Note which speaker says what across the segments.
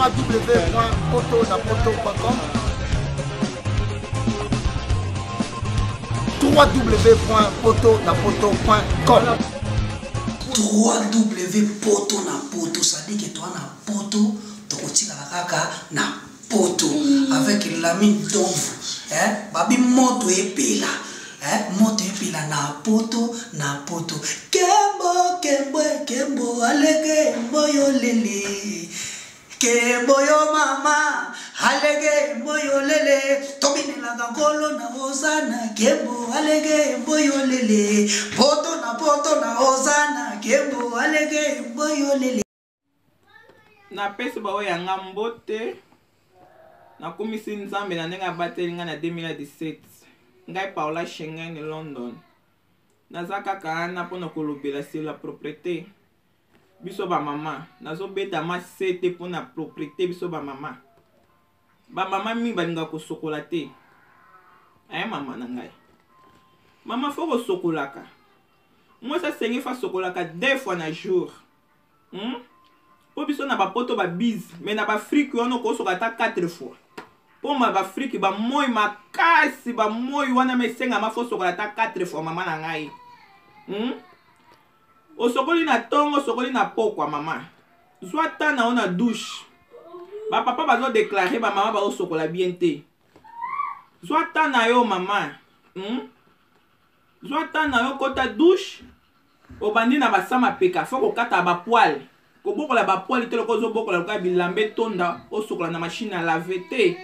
Speaker 1: www.potonapoto.com www.potonapoto.com
Speaker 2: www.potonapoto, ça dit que toi na poto, tu continues kaka na poto avec l'ami d'ombre, babi moto epela, moto epela na poto, kembo alege moyo lele, kembo yo mama alege moyo lele, tobine la gangolo na ozana, kembo alege moyo lele, poto na ozana, kembo alege moyo lele.
Speaker 3: Na pesi ba oya ngambote na komisi nzambe na ndenge abateli nga na 2017 ngai Paula Schengen London naza kaka ana mpona kolobela sur la propriété biso ba mama nazobeta masete mpona propriété biso ba mama mi balinga kosokola te mama na ngai mama fo kosokolaka moi ça sengi fa sokolaka 2 fois na jour po biso na bapoto ba bise mais na ba friki wana kosoka ta 4 fois po ma ba friki ba moi makasi ba moi wana mesenga ma fo sokola ta 4 fois mama na ngai osokoli na tongo sokoli na pokwa mama zwa ta na ona douche ba papa bazo déclarer ba mama ba osokola bien te zwa ta na yo mama zwa ta na yo kota douche obandi na basama peka foko kata ba poil ko bokola ba poil te loko zo bokola ka bilambe tonda osokola na machine à laver te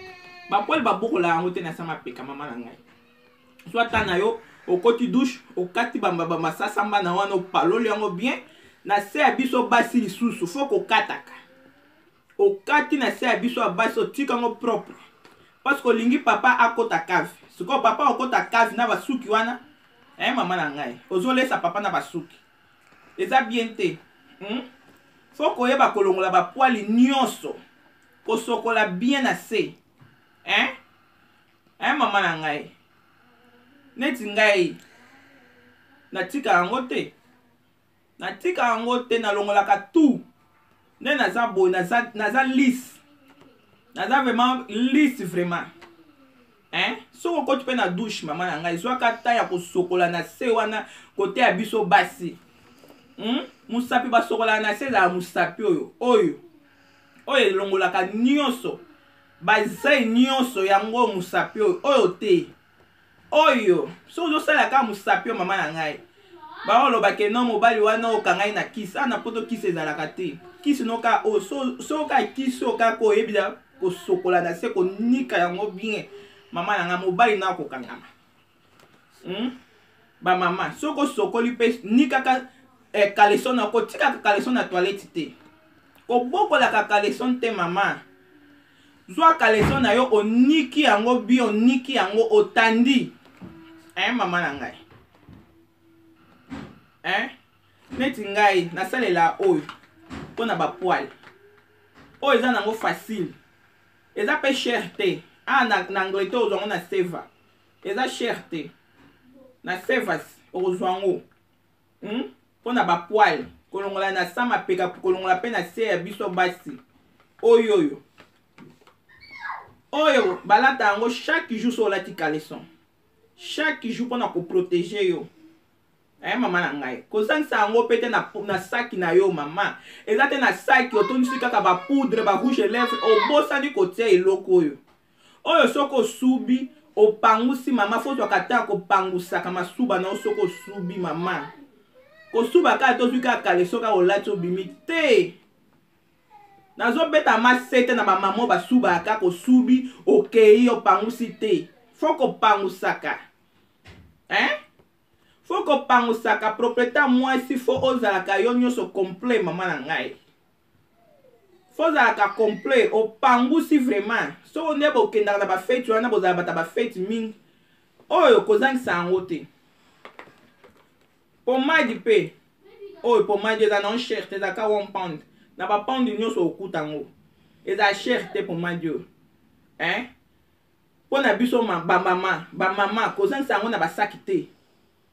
Speaker 3: ba poil ba bokola yango te na sama peka mama na ngai zwa ta na yo okoti douche okati ba masasa mba na wana opaloli yango bien na se ya biso basi lisusu foko kataka okati na se ya biso abasi otika yango propre parce que olingi papa akota cave siko papa okota cave na basuki wana mama na ngai ozolesa papa na basuki eza bien te foko koyeba kolongola ba poili nyonso kosokola bien na se mama na ngai neti ngai natika yango te nalongolaka tout nde naza boye naza lisse naza vraiment lisse vraiment soko okoti mpe na douche mama na ngai zwaka ta ya kosokola na se wana kote ya biso basi musapi basokola na se ezala musapi oyo elongolaka nyonso bazai nyonso yango musapi oyo te oyo so ozosalaka musapi mama na ngai baolobake no mobali wana okangai na kisi ana poto kisi ezalaka te kisi noka soka kisi oka koyebila kosokola na se konika yango bien mama na ngai mobali na kokangama ba mama soko sokoli pe nikaka kaleson na kotika kaleson na toilette te kobokolaka kaleson te mama zwa kaleson na yo oniki yango bien oniki yango otandi mama na ngai neti ngai nasalela oyo mpona bapoile oyo eza nango facile eza pe cher te na Angleterre ozwango na seva eza cher te na sevas okozwa yango mpona bapoile kolongola na sama peka kolongola pe na se ya biso basi oyo balata yango chaque jour so olati caleçon chaque jour mpona koprotege yo mama na ngai kozangisa yango pe te na saki na yo mama eza te na saki otondisi kaka bapoudre barouge lèvre obosani kotia eloko oyo soko osubi opangusi mama fo zwaka ta kopangusaka masuba na yo soko osubi mama kosuba kaka tozwi kaka kaleso kaka olati obimi te nazobeta masete na bamama basubaka kaka osubi okei opangusi te fo kopangusaka fo kopangusaka propriétaire mwasi fo ozalaka yo nyonso complet mama na ngai fo ozalaka complet opangusi vraiment so nde bokendaka na bafeti wana bozala bata bafeti mingi oyo kozangisa yango te pomadi mpe oyo pomadi eza non cher te ezalaka 1 pound na bapound nyonso okuta yango eza cher te pomadi oyo mpo na biso bamama kozangisa yango na basaki te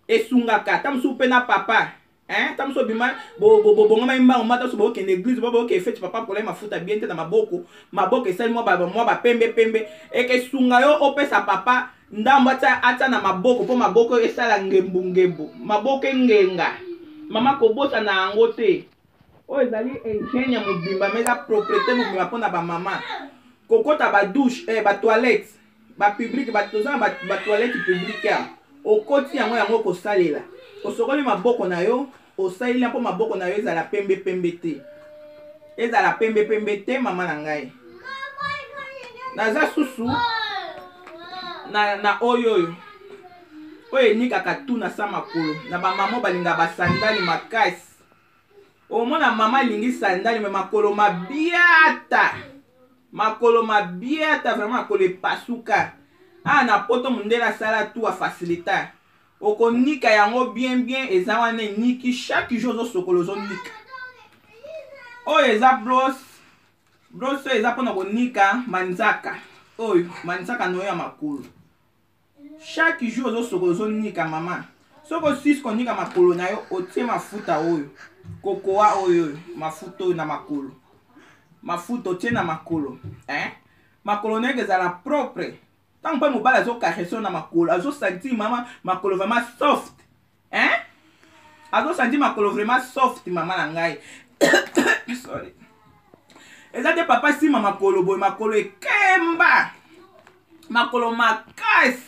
Speaker 3: esungaka ta mosusu mpe na papa hein tam so bima bo ngama imba o mata so bo ke l'église bo ke fete papa pour les mafuta bien te na maboko esali mo ba pembe et que sunga yo opesa papa ndambo ata na maboko po maboko esala ngembu maboko ngenga mama kobosa na yango te o ezali ingénieur mobimba meza propriété mobimba pona ba mama kokota ba douche ba toilette ba public ba toza ba toilette publique ya okoti yango kosalela osokoli maboko na yo osalela po maboko na yo ezala pembe te mama na ngai naza susu na oyo enikaka tu na sa makolo na bamama balinga basandali makasi omona mama alingi sandali me makolo mabiata vraiment makolo epasuka na poto mondele asala tu afacilita okonika yango bien eza wana eniki chaque jour ozosokolo ozonika oyo eza bros oyo eza mpona konika manzaka oyo manzaka noyo ya makolo chaque jour ozosokolo ozonika mama soki osisi konika makolo na yo otie mafuta oyo kokoa oyo mafuta oyo na makolo mafuta otie na makolo makolo na yo ezala propre ntango mpe mobali azokarese na makolo azosentir mama makolo vraiment soft azosentir makolo vraiment soft mama na ngai sorry eza te papa sima makolo boye makolo ekemba makolo makasi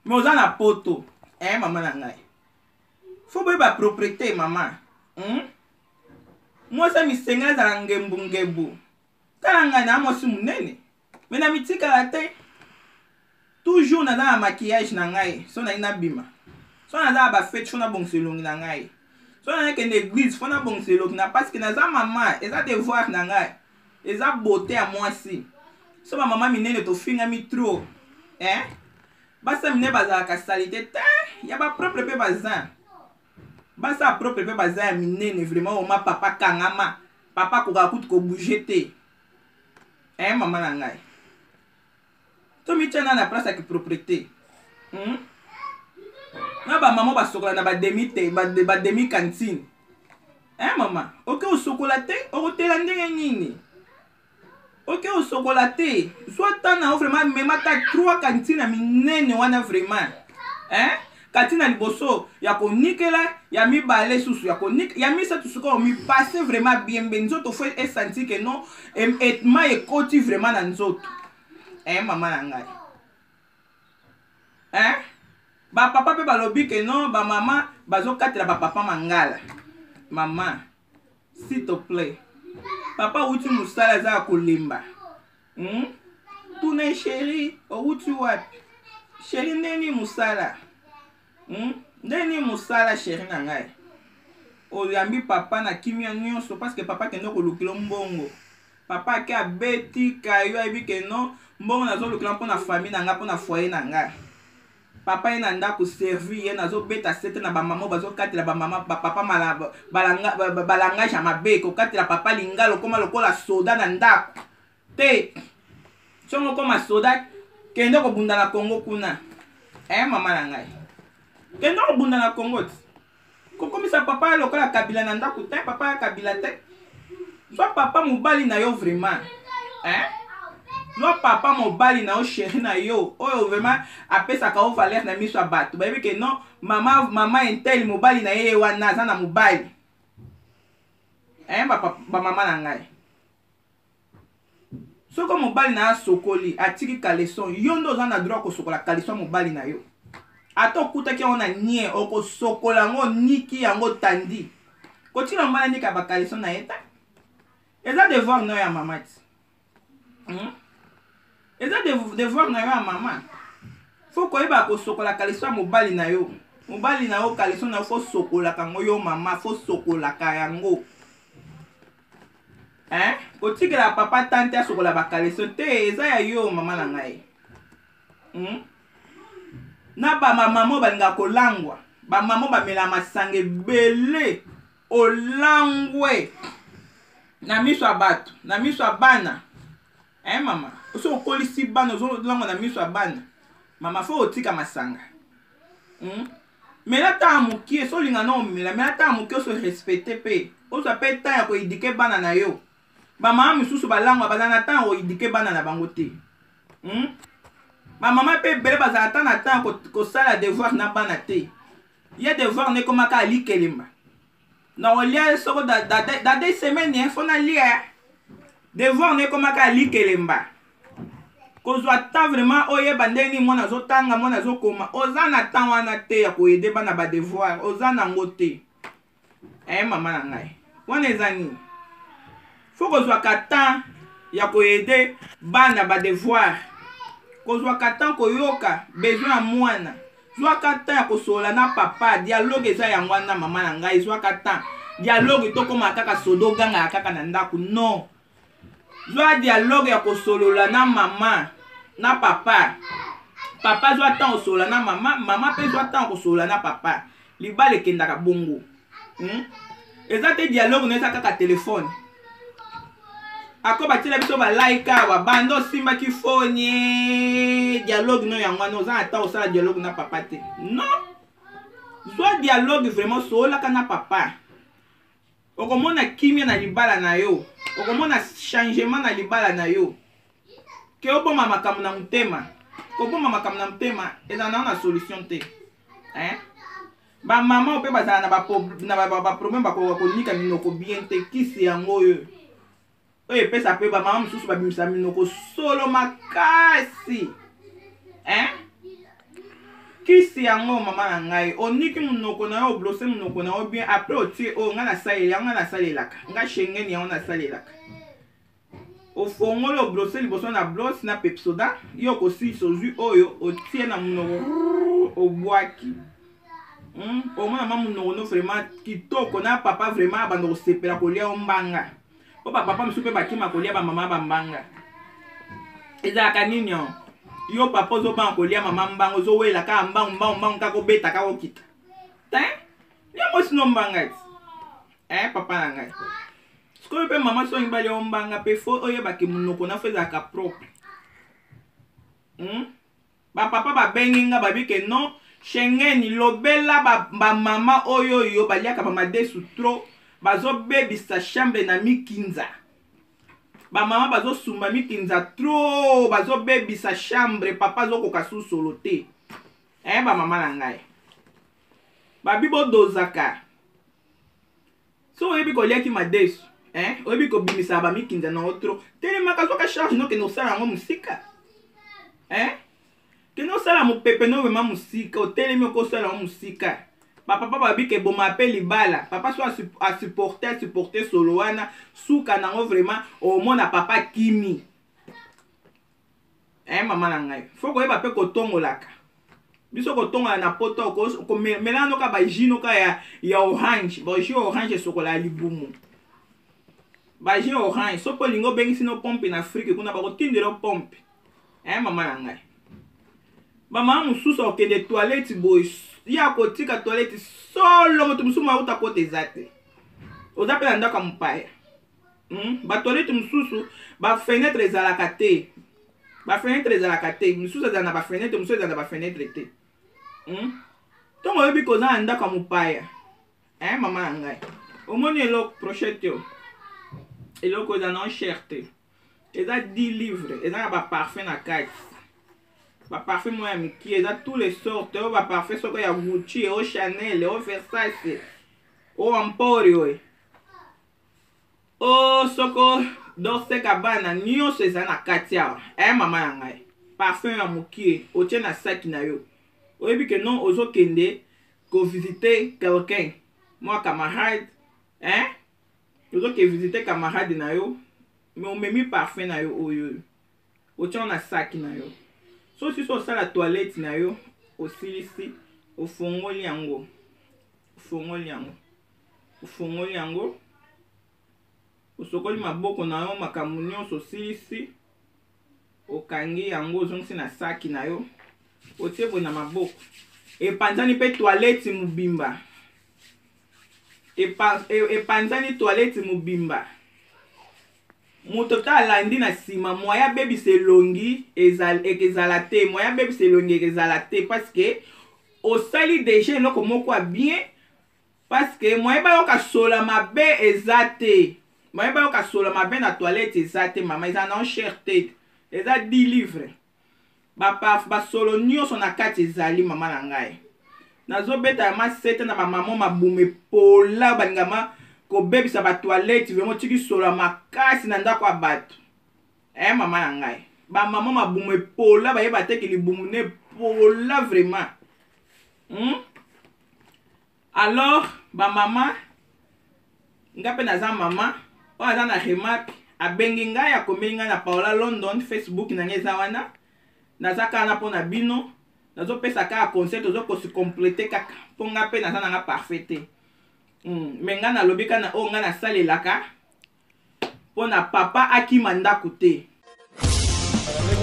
Speaker 3: me oza na poto mama na ngai fo boye bapropriété mama mwasi misengeli ezala ngembu tala ngai na mwasi monene me na mitikala te toujours naza na maquillage na ngai so nai nabima so naza na bafete fo nabongisa elongi na ngai so nakende église fo nabongisa elongi na parce que naza mama eza devoir na ngai eza beauté ya mwasi so bamama minene tofingami trop basa minene bazalaka salite te ya bapropre mpe baza basa propre mpe baza ya minene vraiment oma papa kangama papa kokaka kutu kobouge te mama na ngai to mitia na place ya kipropriété na bamama basokola na bademi cantine mama oke osokola te okotela ndenge nini oke osokola te soit tana vraiment memata 3 cantine ya minene wana vraiment kantine ya liboso ya konikela ya mibale susu ya konika ya misatu suka omipase vraiment bien nzoto fo esentir que non ma ekoti vraiment na nzoto mama na ngai bapapa mpe balobi ke non bamama bazokatela bapapa mangala mama s'il te plaît papa outi mosala eza ya kolemba tuna sheri outi wapi sheri ndeni mosala ndeni mosala sheri na ngai oyambi papa na kimia nyonso parce que papa kende kolukila mbongo papa ake abeti kayo ayebi ke non mbongo nazolukila mpona famille na ngai mpona foyer na ngai papa ye na ndako servi ye nazobeta sete na bamama bazokatela bamama bapapa balangage ya mabe kokatela papa lingala okoma lokola soda na ndako te songo okoma soda kende kobunda na Congo kuna mama na ngai kende kobunda na Congo ti kokomisa papa ya lokola kabila na ndako te papa ya kabila te so papa mobali na yo vraiment lo papa mobali na yo chéri na yo oyo vraiment apesaka o valeur na miso ya bato bayebi ke non mama intel mobali na ye wana aza na mobali bamama na ngai soko mobali na asokoli atiki kaleson yo nde oza na droit kosokola kaleson mobali na yo ata okutaki yango na nie okosokola yango niki yango tandi kotika mobali anika bakaleson na ye ta eza devoir na yo ya mama ti eza devoir na yo ya mama fo koyeba kosokola kaleson ya mobali na yo kaleson na yo fo sokolaka yango yo mama fo sokolaka yango kotikela papa tante asokola bakaleson te eza ya yo mama na ngai na bamama balingaka kolangwa bamama bamela masanga ebele olangwe na miso ya bato na miso ya bana mama so okolisi bana ozolangwa na miso ya bana mama fo otika masanga Mais là ta mukie so linga na omela mais là ta mukie so respecter pe o so pe ta ya ko idike bana na yo ba mama misusu balangwa bazana ta o idike bana na bango te ba mama pe bele bazana ta na ta ko sala devoir na bana te ya devoir ne komaka ali kelemba na olia so da des semaines fo na lia devoir ne komaka ali kelemba kozwa ta vraiment oye bandeni mwana zotanga mwana zokoma oza na ta wana te ya koyede bana ba devoir oza nango te mama na ngai wana eza nini fo kozwa kata ya koyede bana ba devoir kozwa kata koyoka besoin ya mwana zwa kata ya kosola na papa dialogue eza yango wana mama na ngai zwa kata dialogue tokoma kaka sodoganga kaka na ndaku non zwa dialogue ya kosolola na mama na papa papa zwa tan osolola na mama mama pe zwa tan kosolola na papa libala ekendaka bongo eza te dialogue no eza kaka telefone ako batila biso balaika babanda osimbaki foni dialogue no yango wana oza na ta osala dialogue na papa te non zwa dialogue vraiment soolaka na papa okomona kimia na libala na yo okomona changement na libala na yo ke oboma makambo na motema koboma makambo na motema eza na solution te bamama mpe bazala na baproblème bakonika minoko bien te kisi yango oyo oyo epesa mpe bamama mosusu babimisa minoko solo makasi kisi yango mama na ngai oniki munoko na yo oblose munoko na yo bien après otie oyo nga nasalela yango nga nasalelaka nga shengeni yango nasalelaka ofongoli oblose liboso na blose na pepsoda yo kosilisa ozwi oyo otie na munoko obwaki omona ma munoko no vraiment kitoko na papa vraiment abanda kosepela kolia ombanga po bapapa mosusu mpe bakima kolia bamama bambanga ezalaka nini yo papa ozobanga kolia mama mbango ozowela kaka mbango kaka obeta kaka okita yango sino mbanga ti papa na ngai sikoyo mpe mama songi balia ombanga mpe fo oyebaki munoko na fo ezalaka propre bapapa babengi nga babike non shengeni lobela bamama oyo baliaka bamadesu tro bazobebisa chambre na mikinza bamama bazosumba mikinza tro bazobebisa chambre papa azokoka susolo te bamama na ngai babi bodozaka so oyebi koliaki madesu oyebi kobimisa bamikinza na otro telemaka zoka charge no kende osala yango mosika kende osala mopepe no wema mosika otelemi okosala yango mosika bapapa babike boma ape libala papa so asupporte solo wana suka nango vraiment omona papa kimi mama na ngai fo koyeba mpe kotongolaka biso kotongola na poto komelano ka bajino ka ya orange baji orange sokola libumu baji orange so po lingo bengisi no pompe na Afrique kuna bakotindela pompe mama na ngai bamama mosusu okende toilette boy ya kotika toilette solo moto mosusu mauta kote eza te oza mpe na ndako ya mopaya batoilette mosusu bafenetre ezalaka te mosusu ezala na bafenetre mosusu ezala na bafenetre te ntongo oyebi koza na ndako ya mopaya mama na ngai omoni eloko prochete yo eloko eza na cher te eza 10 livres eza na baparfum na kati baparfum moya miki eza tous les sortes oyo baparfum soko ya Gucci o Chanel o Versace o Emporio o soko Dolce Gabbana nyonso eza na kati awa mama na ngai parfum ya mokie otie na saki na yo oyebi ke non ozokende kovisite quelqu'un mwa camarade ozoke visite camarade na yo me omemi parfum na yo oyo otie na saki na yo so si so osala toilette na yo osilisi ofongoli yango osokoli maboko na yo makambo nyonso osilisi okangi yango ozongisi na saki na yo otie boye na maboko epanzani mpe toilette mobimba epanzani toilette mobimba moto ta alandi na nsima moya bebisa elongi ezala te moya bebisa elongi ezala te parce que osali déjà eloko moko bien parce que moyen bayoka sola mabe eza te moyen bayoka sola mabe na toilette eza te mama eza na cher te eza 10 livres basolo nyonso na kati ezali mama na ngai nazobeta ya masete na bamama mabume pola balingama kobebisa batoilette vraimen tiki sola makasi na ndako ya bato mama na ngai bamama mabume pola bayeba teke libumu ne pola vraiment alors bamama nga mpe naza mama oyo aza na remarque abengi ngai akomeli ngai na Paola London Facebook na ngai eza wana naza kaka na mpo na bino nazopesa kaka conseil tozokosi-complete kaka mpo nga mpe naza nanga parfait te me nga nalobi kana oyo nga nasalelaka mpo na papa akima ndako te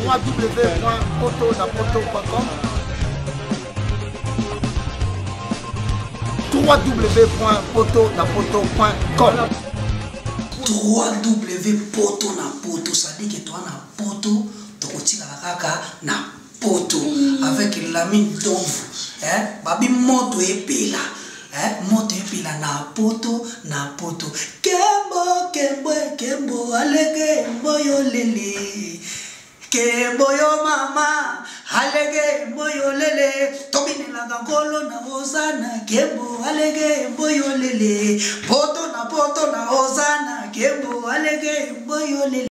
Speaker 1: www.potonapoto.com www.potonapoto.com
Speaker 2: www.potonapoto, ça dit que toi na poto tokotikala kaka na poto avec l'ami d'ombre babi moto epela moto epela na poto kembo alege mboyo lele kembo yo mama alege mboyo lele tobinela ngolo na ozana kembo alege mboyo lele poto na ozana kembo alege mboyo lele